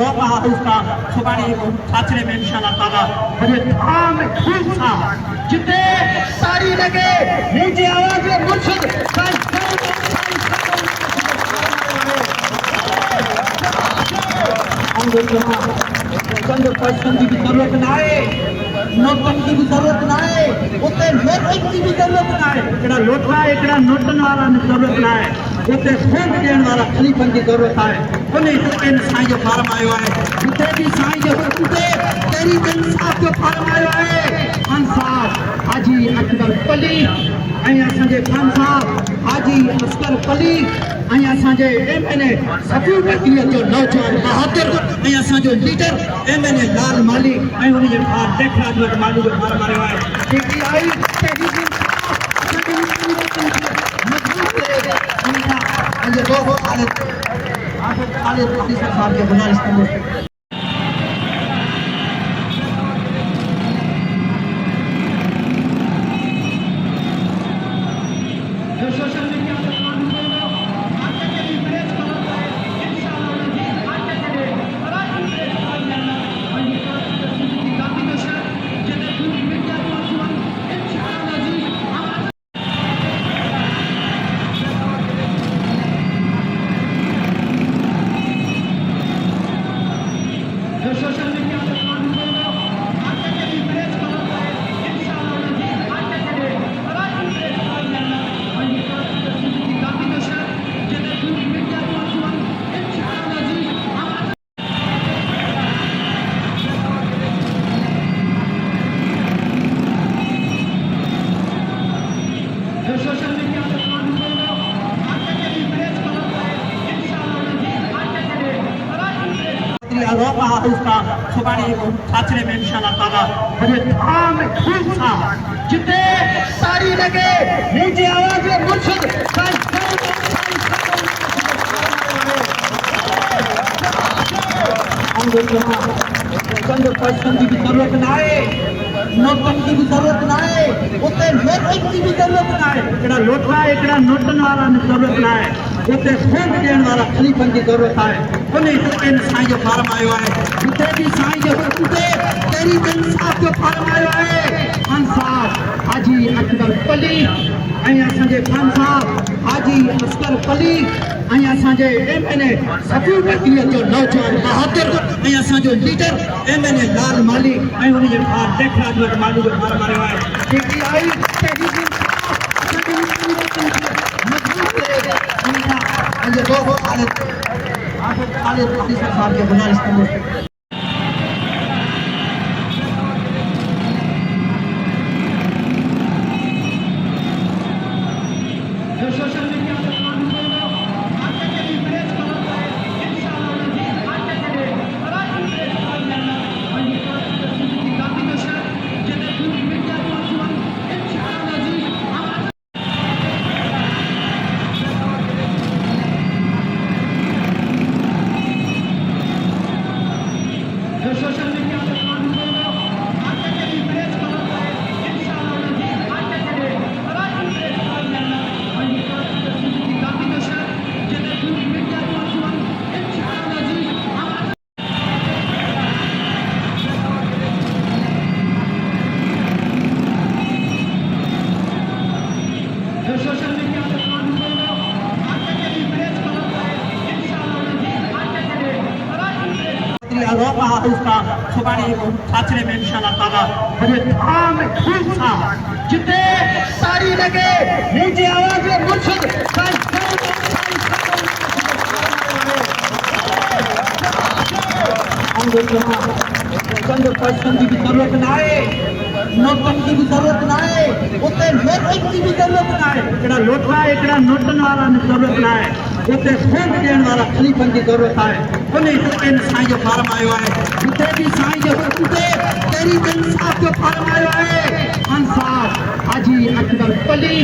रोका उसका सुबानी साचरे में इंशाल्लाह ताला बड़े धाम खूब सा जितने सारी लगे नीचे आवाज में मुर्शिद चंद पैसों की भी जरूरत ना है, नोटन की भी जरूरत ना है, उतने नोटन की भी जरूरत ना है, इकड़ा लोटना है, इकड़ा नोटन वाला जरूरत ना है, उतने खून देने वाला खलीफन की जरूरत है। उन्हें जितने साईं जो फार्म आयो है, जितने भी साईं जो उनके तेरी इंसाफ जो फार्म आयो है, खान साहब हाजी अकबर पली, ऐं असांजे खान साहब हाजी अस्कर पली, ऐं असांजे एमएनए सफीर वकील जो नौजवान बहादुर, ऐं असांजो लीडर एमएनए लाल माली, ऐं उनजे भाउ टेकराज वटि माली जो फार्म आयो आहे। जेकी आई तहरीक मजबूत करे ये दो हालत खालिद साहब के गुजारिश करने रोका उसका सुबानी साचरे में इंशाल्लाह ताला बड़े धाम खूब सा जितने सारी लगे नीचे आवाज में मुर्शिद चंद पैसों की भी जरूरत ना है, नोटन की भी जरूरत ना है, उतने नोटन की भी जरूरत ना है, इकड़ा लोटना है, इकड़ा नोटन वाला जरूरत ना है, उतने खून देने वाला खलीफन की जरूरत है। उन्हें जितने साईं जो फार्म आयो है, जितने भी साईं जो उनके तेरी इंसाफ जो फार्म आयो है, खान साहब हाजी अकबर पली, ऐं असांजे खान साहब हाजी अस्कर पली, ऐं असांजे एमएनए सफीर वकील जो नौजवान बहादुर, ऐं असांजो लीडर एमएनए लाल माली, ऐं उनजे भाउ टेकराज वटि माली जो फार्म आयो आहे। जेकी आई तहरीक मजबूत करे ये दो हालत खालिद साहब के गुजारिश करने रोका उसका सुबानी साचरे में इंशाल्लाह ताला बड़े धाम खूब सा जितने सारी लगे नीचे आवाज में मुर्शिद चंद पैसों की भी जरूरत ना है, नोटन की भी जरूरत ना है, उतने नोटन की भी जरूरत ना है, इकड़ा लोटना है, इकड़ा नोटन वाला जरूरत ना है, उतने खून देने वाला खलीफन की जरूरत है। उन्हें जितने साईं जो फार्म आयो है, जितने भी साईं जो उनके तेरी इंसाफ जो फार्म आयो है, खान साहब हाजी अकबर पली,